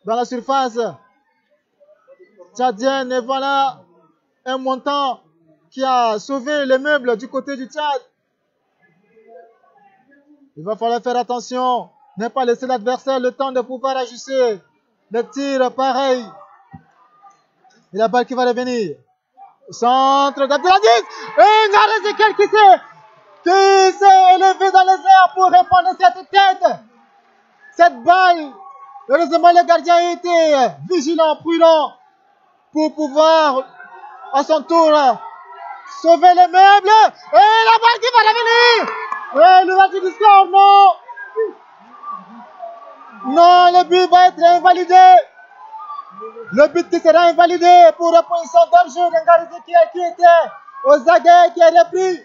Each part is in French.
dans la surface tchadienne. Et voilà un montant qui a sauvé les meubles du côté du Tchad. Il va falloir faire attention, ne pas laisser l'adversaire le temps de pouvoir ajuster le tir pareil. Et la balle qui va revenir. Centre d'Abdelaziz. Et Ngaré Ezekiel qui s'est élevé dans les airs pour répondre à cette tête. Cette balle. Heureusement, le gardien a été vigilant, prudent pour pouvoir à son tour sauver les meubles. Et la balle qui va revenir. Et l'ouverture du score, non. Non, le but va être invalidé. Le but qui sera invalidé pour la position d'enjeu de Ngaré Ezekiel qui était aux aguets, qui a repris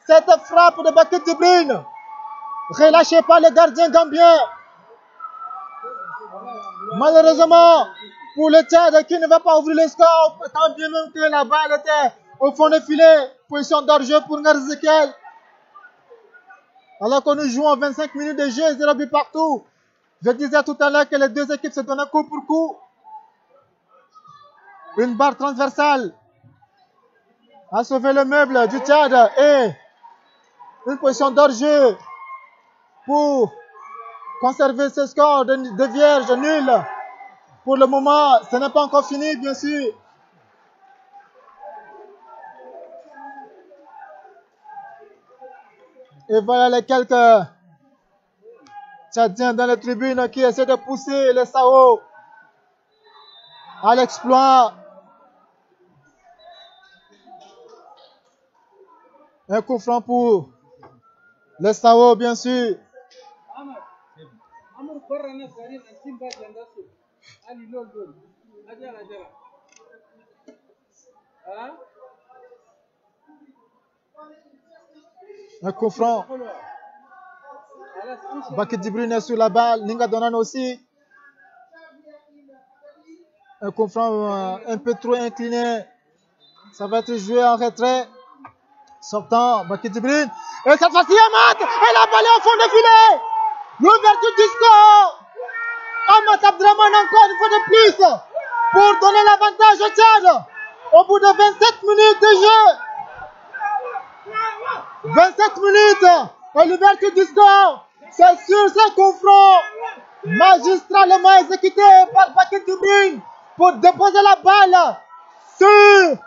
cette frappe de Bakit Djibril, relâchée par le gardien gambien. Malheureusement, pour le Tchad qui ne va pas ouvrir le score, tant bien même que la balle était au fond du filet, position d'enjeu pour Ngaré Ezekiel. Alors que nous jouons 25 minutes de jeu, 0 but partout. Je disais tout à l'heure que les deux équipes se donnent coup pour coup. Une barre transversale a sauvé le meuble du Tchad et une position d'hors-jeu pour conserver ce score de vierge nul. Pour le moment, ce n'est pas encore fini, bien sûr. Et voilà les quelques Tchadiens dans les tribunes qui essaient de pousser les Sao à l'exploit. Un coup franc pour les Sao, bien sûr. Un coup franc. Bakit Djibril est sur la balle. Ninga Donan aussi. Un coup franc un peu trop incliné. Ça va être joué en retrait. Sortant, Bakit Djibril. Et cette fois-ci, Amat. Et la balle est au fond de filet. L'ouverture du score. Amat Abdraman encore une fois de plus. Pour donner l'avantage au Tchad. Au bout de 27 minutes de jeu. 27 minutes. Et l'ouverture du score. C'est sur ce coup franc magistralement exécuté par Bakit Djibril pour déposer la balle sur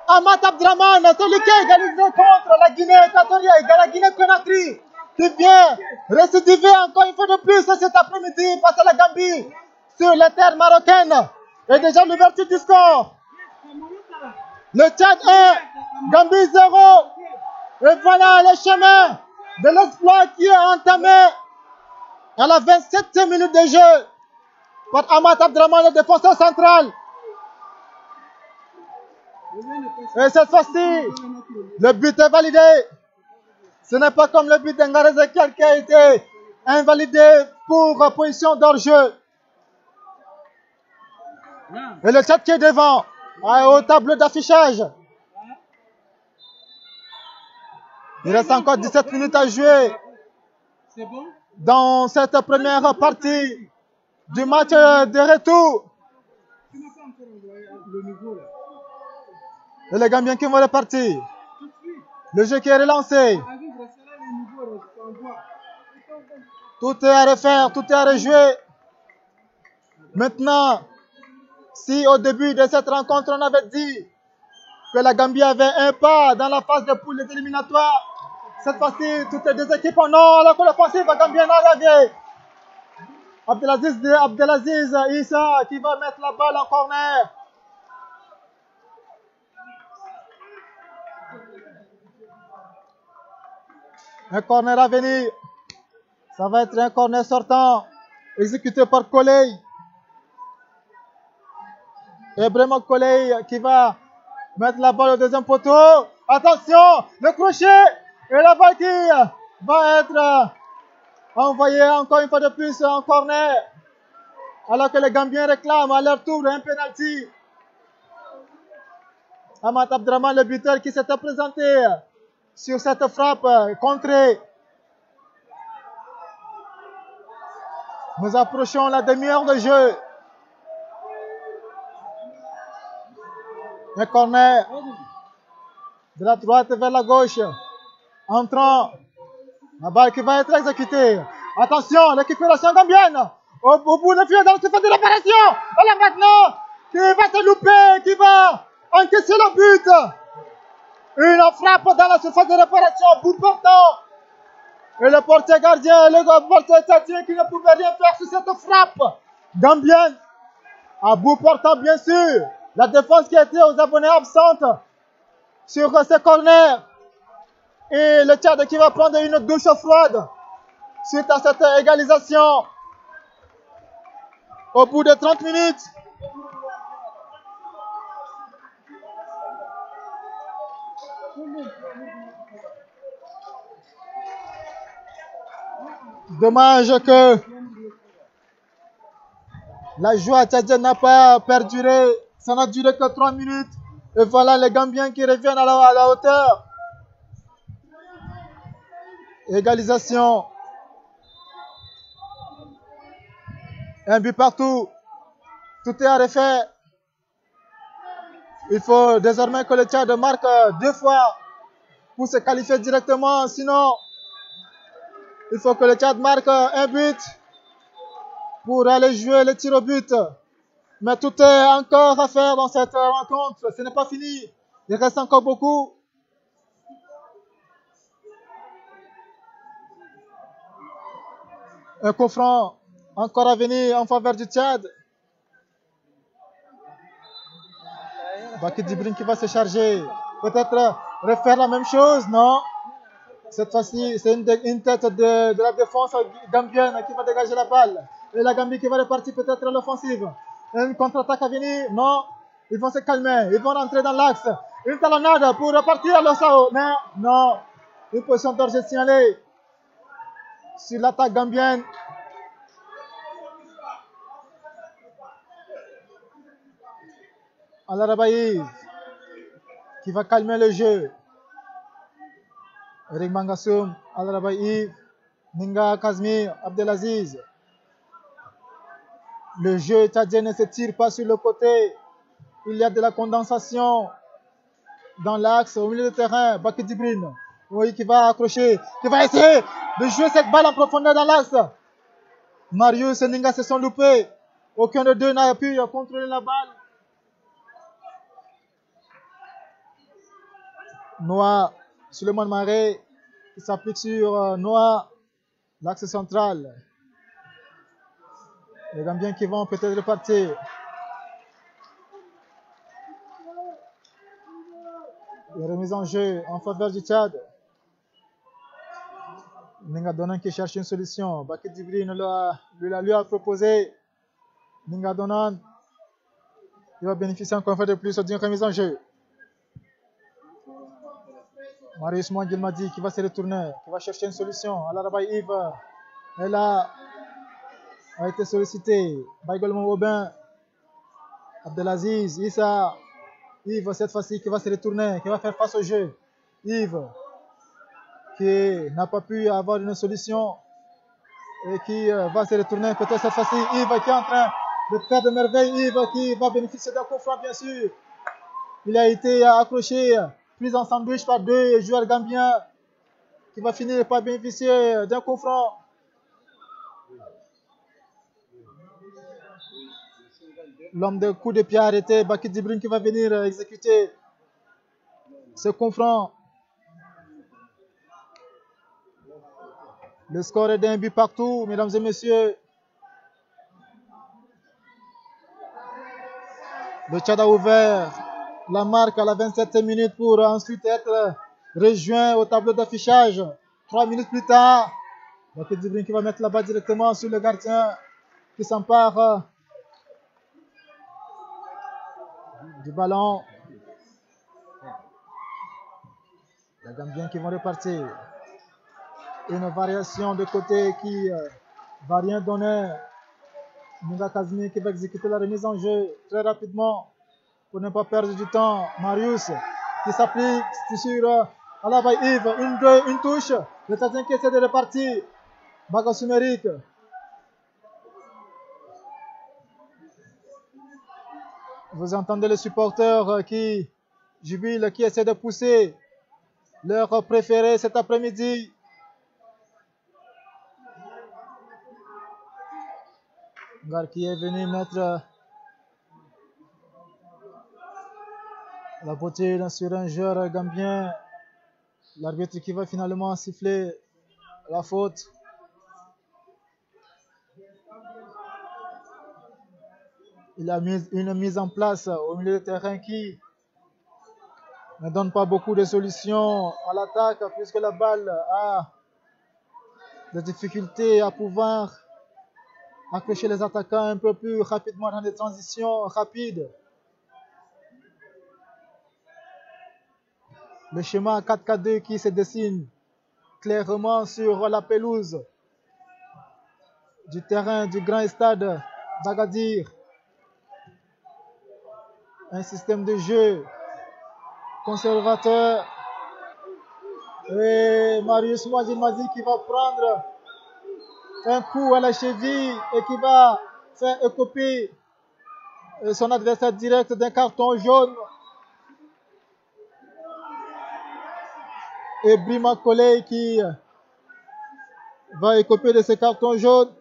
Amat Abdraman, celui qui a égalisé contre la Guinée équatoriale, la Guinée Conakry, qui vient récidiver encore une fois de plus cet après-midi face à la Gambie sur les terres marocaines. Et déjà l'ouverture du score. Le Tchad 1, Gambie 0. Et voilà le chemin de l'exploit qui est entamé à la 27e minute de jeu par Amat Abdraman, le défenseur central. Et cette fois-ci, le but est validé. Ce n'est pas comme le but de Ngaré Ezekiel qui a été invalidé pour position d'hors-jeu. Et le Tchad qui est devant, au tableau d'affichage. Il reste encore 17 minutes à jouer dans cette première partie du match de retour. Et les Gambiens qui vont repartir. Le jeu qui est relancé. Tout est à refaire, tout est à rejouer. Maintenant, si au début de cette rencontre, on avait dit que la Gambie avait un pas dans la phase de poule des éliminatoires, cette fois-ci, toutes les deux équipes en ont, alors que l'offensive gambienne a arrivé. Abdelaziz Issa qui va mettre la balle en corner. Un corner à venir. Ça va être un corner sortant, exécuté par Kolei. Et vraiment Kolei qui va mettre la balle au deuxième poteau. Attention, le crochet. Et la balle qui va être envoyée encore une fois de plus en corner. Alors que les Gambiens réclament à leur tour un penalty. Amat Abdraman, le buteur qui s'était présenté sur cette frappe contrée. Nous approchons la demi-heure de jeu. Un corner de la droite vers la gauche. Entrant. La balle qui va être exécutée. Attention, l'équitation gambienne. Au bout de fil dans le surface de réparation. Et là maintenant, qui va se louper, qui va encaisser le but. Une frappe dans la surface de réparation, bout portant. Et le portier gardien, le portier tchadien qui ne pouvait rien faire sur cette frappe gambienne. À bout portant, bien sûr. La défense qui était aux abonnés absente sur ce corner. Et le Tchad qui va prendre une douche froide suite à cette égalisation. Au bout de 30 minutes. Dommage que la joie tchadienne n'a pas perduré. Ça n'a duré que 3 minutes. Et voilà les Gambiens qui reviennent à la hauteur. Égalisation. Un but partout. Tout est à refaire. Il faut désormais que le Tchad marque 2 fois pour se qualifier directement. Sinon, il faut que le Tchad marque un but pour aller jouer le tir au but. Mais tout est encore à faire dans cette rencontre. Ce n'est pas fini. Il reste encore beaucoup. Un coup franc encore à venir en faveur du Tchad. Bakit Djibril qui va se charger. Peut-être refaire la même chose, non? Cette fois-ci, c'est une tête de la défense gambienne qui va dégager la balle. Et la Gambie qui va repartir peut-être à l'offensive. Une contre-attaque à venir, non? Ils vont se calmer, ils vont rentrer dans l'axe. Une talonnade pour repartir à l'Ossao. Mais non, une position d'orge signalée sur l'attaque gambienne. Al-Arabaï qui va calmer le jeu. Eric Mangassoum, Al-Arabaï, Ninga Kazmi, Abdelaziz. Le jeu tchadien ne se tire pas sur le côté. Il y a de la condensation dans l'axe, au milieu du terrain. Bakit Djibril, oui, qui va accrocher, qui va essayer de jouer cette balle en profondeur dans l'axe. Marius et Ninga se sont loupés. Aucun de deux n'a pu contrôler la balle. Noah, Suleiman Maré, qui s'applique sur Noah, l'axe central. Les Gambiens qui vont peut-être repartir. La remise en jeu en faveur du Tchad. Ninga Donan qui cherche une solution. Bakit Djibril lui a proposé. Ninga Donan, il va bénéficier encore une fois de plus d'une remise en jeu. Marius Mouangilmadi qui va se retourner, qui va chercher une solution. Al-Arabaï Yves, elle a été sollicité. Baïgolman Aubin, Abdelaziz, Issa, Yves cette fois-ci qui va se retourner, qui va faire face au jeu. Yves qui n'a pas pu avoir une solution et qui va se retourner peut-être cette fois-ci. Yves qui est en train de faire de merveilles. Yves qui va bénéficier d'un coup franc bien sûr. Il a été accroché, pris en sandwich par deux joueurs gambiens qui va finir par bénéficier d'un coup franc. L'homme de coup de pied arrêté, Bakit Djibril qui va venir exécuter ce coup franc. Le score est d'un but partout, mesdames et messieurs. Le Tchad a ouvert la marque à la 27e minute pour ensuite être rejoint au tableau d'affichage. 3 minutes plus tard, Bakit Djibril qui va mettre la balle directement sur le gardien qui s'empare du ballon. Les Gambiens qui vont repartir. Une variation de côté qui va rien donner. Ninga Kazmi qui va exécuter la remise en jeu très rapidement pour ne pas perdre du temps. Marius qui s'applique sur Al-Arabaï Yves. Une touche. Le Tchadien qui essaie de repartir. Bagasumeric. Vous entendez les supporters qui jubilent, qui essaient de pousser leur préféré cet après-midi. Regarde qui est venu mettre la beauté sur un joueur gambien. L'arbitre qui va finalement siffler la faute. Il a mis une mise en place au milieu de terrain qui ne donne pas beaucoup de solutions à l'attaque puisque la balle a des difficultés à pouvoir accrocher les attaquants un peu plus rapidement dans des transitions rapides. Le schéma 4-4-2 qui se dessine clairement sur la pelouse du terrain du grand stade d'Agadir. Un système de jeu conservateur. Et Marius Mouadjilmazi qui va prendre un coup à la cheville et qui va faire écoper son adversaire direct d'un carton jaune. Et Brima Kolei qui va écoper de ce carton jaune.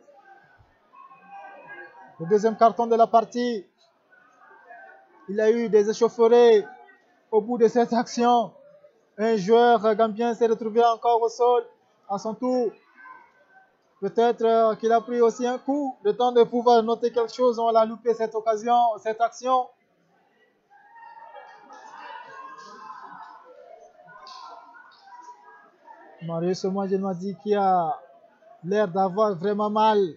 Le deuxième carton de la partie. Il a eu des échauffourées au bout de cette action. Un joueur gambien s'est retrouvé encore au sol à son tour. Peut-être qu'il a pris aussi un coup. Le temps de pouvoir noter quelque chose, on l'a loupé cette occasion, cette action. Marius Mouadjilmazi qui a l'air d'avoir vraiment mal.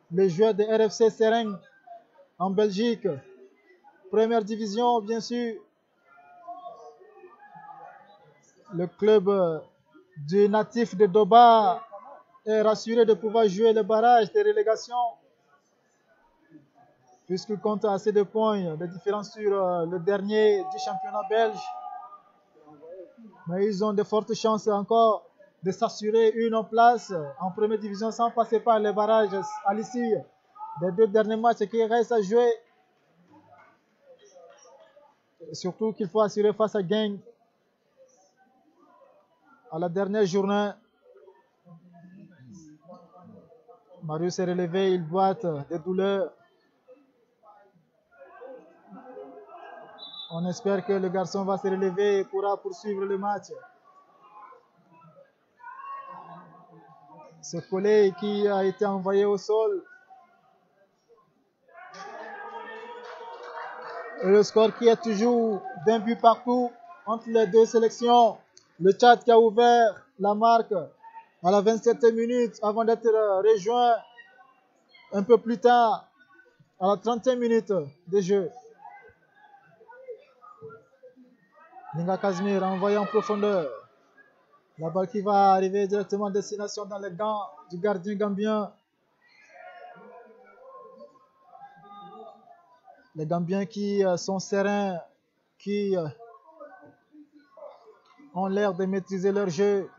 Les joueurs de RFC Sereng en Belgique. Première division, bien sûr. Le club du natif de Doba est rassuré de pouvoir jouer le barrage de relégation puisqu'il compte assez de points de différence sur le dernier du championnat belge. Mais ils ont de fortes chances encore de s'assurer une place en première division sans passer par les barrages à l'issue des deux derniers matchs qui restent à jouer. Surtout qu'il faut assurer face à Genk à la dernière journée. Marius est relevé, il boite de douleur. On espère que le garçon va se relever et pourra poursuivre le match. Ce collègue qui a été envoyé au sol. Et le score qui est toujours d'un but partout entre les deux sélections. Le Tchad qui a ouvert la marque à la 27e minute avant d'être rejoint un peu plus tard à la 30e minute de jeu. Ninga Kazmir envoyé en profondeur. La balle qui va arriver directement à destination dans les gants du gardien gambien. Les Gambiens qui sont sereins, qui ont l'air de maîtriser leur jeu.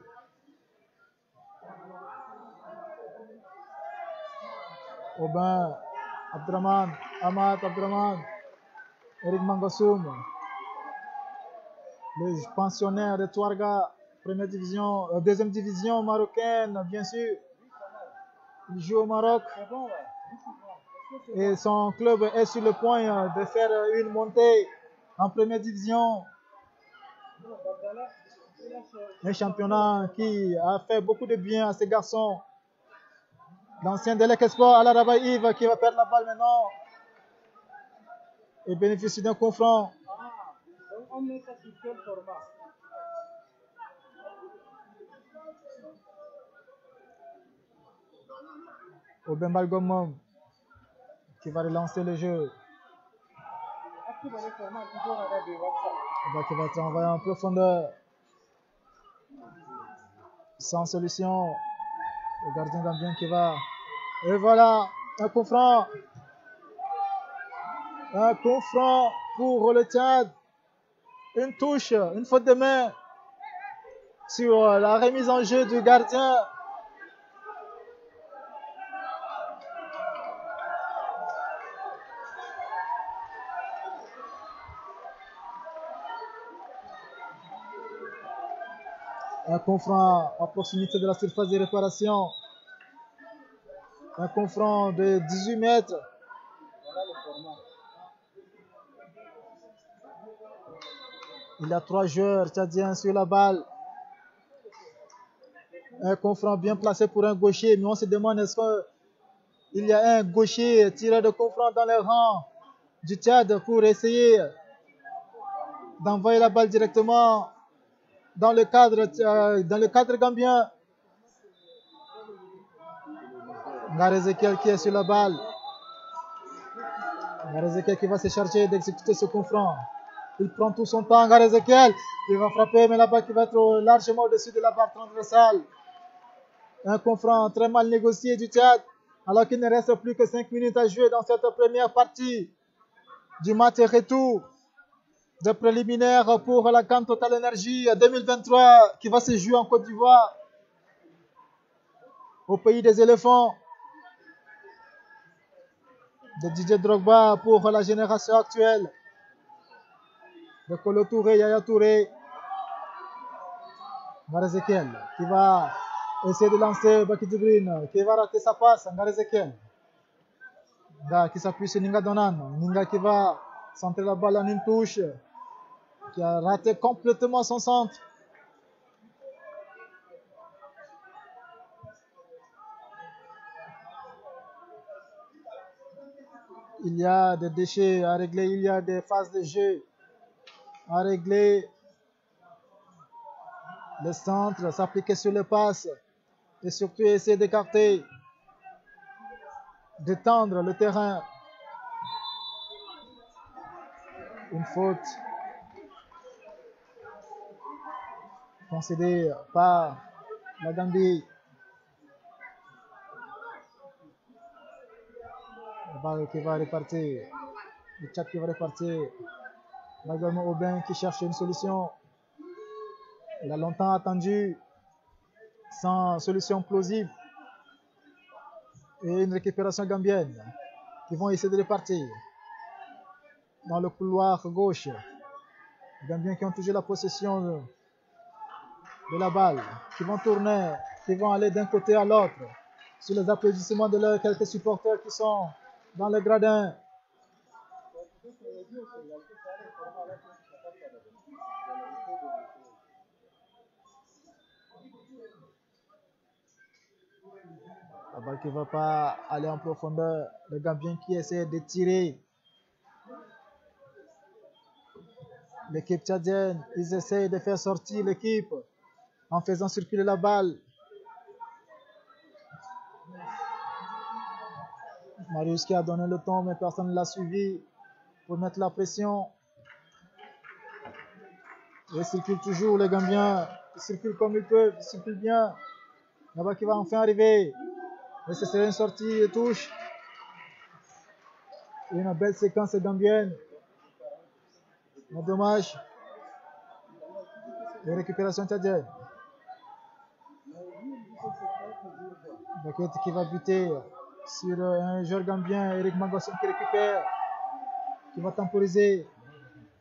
Aubin, Abdraman, Ahmad Abdraman, Eric Mangossoum, le pensionnaire de Touarga, première division, deuxième division marocaine, bien sûr. Il joue au Maroc. Et son club est sur le point de faire une montée en première division. Un championnat qui a fait beaucoup de bien à ces garçons. L'ancien Delec Espoir, Alaraba Yves, qui va perdre la balle maintenant et bénéficie d'un coup franc. Aubin Balgomom qui va relancer le jeu. Qui va être envoyé en profondeur. Sans solution. Le gardien gambien qui va. Et voilà, un coup franc. Un coup franc pour le Tchad. Une touche, une faute de main sur la remise en jeu du gardien. Un confront à proximité de la surface de réparation. Un confront de 18 mètres. Il y a 3 joueurs tchadiens sur la balle. Un confront bien placé pour un gaucher. Mais on se demande est-ce qu'il y a un gaucher tireur de confront dans les rangs du Tchad pour essayer d'envoyer la balle directement dans le cadre gambien. Ngar Ezekiel qui est sur la balle. Ngar Ezekiel qui va se charger d'exécuter ce confront. Il prend tout son temps, Ngar Ezekiel. Il va frapper, mais la balle qui va être largement au-dessus de la barre transversale. Un confront très mal négocié du Tchad, alors qu'il ne reste plus que 5 minutes à jouer dans cette première partie du match retour de préliminaire pour la CAN Total Energy 2023 qui va se jouer en Côte d'Ivoire, au pays des éléphants. De Didier Drogba pour la génération actuelle. De Kolo Touré, Yaya Touré. Ngar Ezekiel qui va essayer de lancer Baki Djibrine, qui va rater sa passe. Ngar Ezekiel. Nga qui s'appuie sur Ninga Donan. Ninga qui va centrer la balle en une touche. Qui a raté complètement son centre. Il y a des déchets à régler, il y a des phases de jeu à régler. Le centre, s'appliquer sur les passes et surtout essayer d'écarter, d'étendre le terrain. Une faute concédée par la Gambie. La balle qui va repartir. Le Tchad qui va repartir. Également Aubin qui cherche une solution. Il a longtemps attendu sans solution plausible. Et une récupération gambienne qui vont essayer de repartir dans le couloir gauche. Les Gambiens qui ont toujours la possession de la balle, qui vont tourner, qui vont aller d'un côté à l'autre, sous les applaudissements de leurs quelques supporters qui sont dans le gradin. La balle qui ne va pas aller en profondeur. Les Gambiens qui essaient de tirer. L'équipe tchadienne, ils essaient de faire sortir l'équipe en faisant circuler la balle. Marius qui a donné le temps, mais personne ne l'a suivi pour mettre la pression. Ils circulent toujours, les Gambiens. Ils circulent comme ils peuvent, ils circulent bien. La balle qui va enfin arriver. Et ce serait une sortie de touche. Et une belle séquence gambienne. Mais dommage. Et récupération tchadienne. Baquette qui va buter sur un joueur gambien, Eric Mangosson qui récupère, qui va temporiser,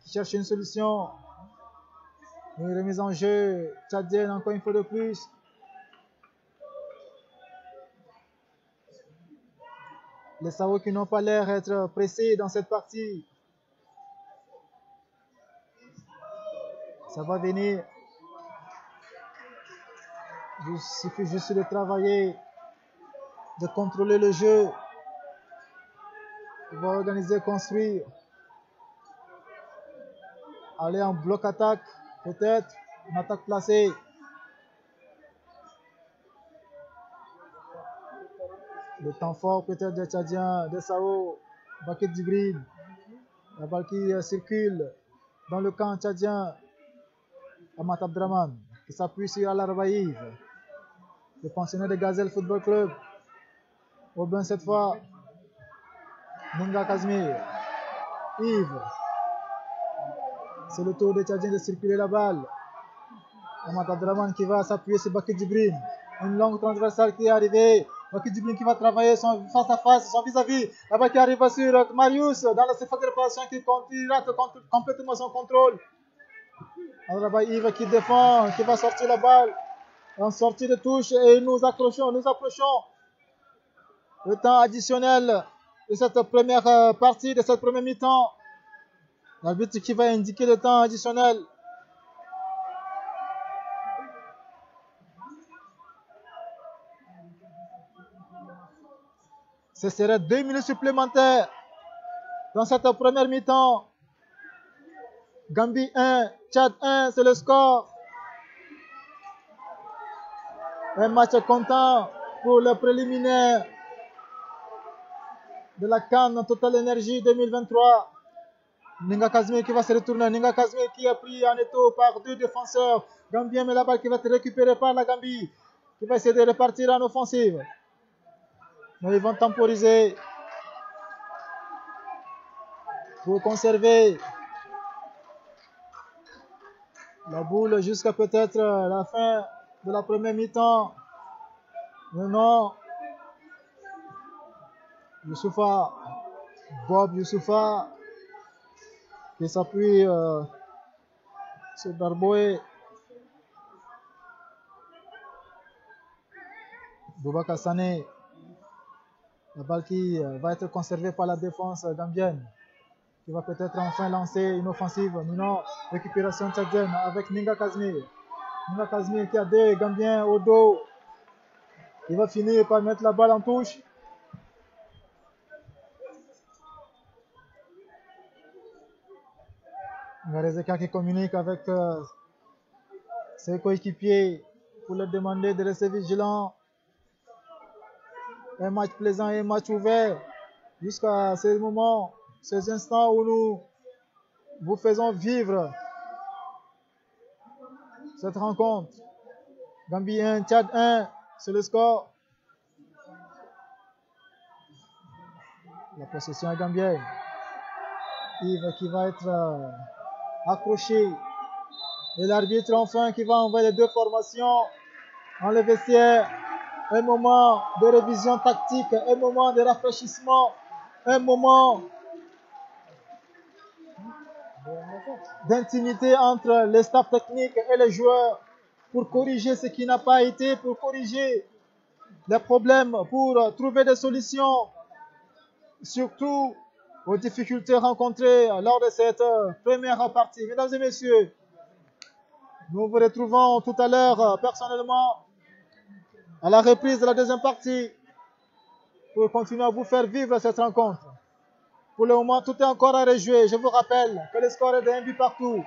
qui cherche une solution. Une remise en jeu tchadienne encore une fois de plus. Les Sao qui n'ont pas l'air d'être pressés dans cette partie. Ça va venir. Il suffit juste de travailler, de contrôler le jeu. On va organiser, construire. Aller en bloc attaque, peut-être. Une attaque placée. Le temps fort peut-être des Tchadiens, des Sao, Baki Djibrine. La balle qui circule dans le camp tchadien. Amat Abdraman qui s'appuie sur Al-Arbaïv, le pensionnaire de Gazelle Football Club. Aubin cette fois. Ninga Kazmir. Yves. C'est le tour des Tchadiens de circuler la balle. Amat Abdraman qui va s'appuyer sur Baki Djibrine. Une longue transversale qui est arrivée. Baki Djibrine qui va travailler son face à face, son vis-à-vis. La balle qui arrive sur Marius dans la surface de réparation qui rate complètement son contrôle. Là-bas, Yves qui défend, qui va sortir la balle. En sortie de touche et nous approchons. Le temps additionnel de cette première partie, de cette première mi-temps. L'arbitre qui va indiquer le temps additionnel. Ce serait 2 minutes supplémentaires dans cette première mi-temps. Gambie 1, Tchad 1, c'est le score. Un match content pour le préliminaire de la CAN Total Energy 2023. Ninga Kazmi qui va se retourner. Ninga Kazmi qui est pris en étau par 2 défenseurs gambiens, mais la balle qui va être récupérée par la Gambie, qui va essayer de repartir en offensive. Mais ils vont temporiser pour conserver la boule jusqu'à peut-être la fin de la première mi-temps. Maintenant, Bob Youssoufa qui s'appuie sur Darboe. Boubacar Sané. La balle qui va être conservée par la défense gambienne, qui va peut-être enfin lancer une offensive. Non, récupération tchadienne avec Ninga Kazmi. Ninga Kazmi qui a 2 Gambiens au dos. Il va finir par mettre la balle en touche. Ngarezeka qui communique avec ses coéquipiers pour leur demander de rester vigilants. Un match plaisant et un match ouvert jusqu'à ces moments, ces instants où nous vous faisons vivre cette rencontre. Gambie 1, Tchad 1, c'est le score. La possession est gambienne. Yves qui va être accroché. Et l'arbitre enfin qui va envoyer les 2 formations dans le vestiaire. Un moment de révision tactique, un moment de rafraîchissement, un moment d'intimité entre les staffs techniques et les joueurs pour corriger ce qui n'a pas été, pour corriger les problèmes, pour trouver des solutions, surtout aux difficultés rencontrées lors de cette première partie. Mesdames et messieurs, nous vous retrouvons tout à l'heure personnellement à la reprise de la deuxième partie pour continuer à vous faire vivre cette rencontre. Pour le moment, tout est encore à rejouer. Je vous rappelle que le score est de 1 but partout.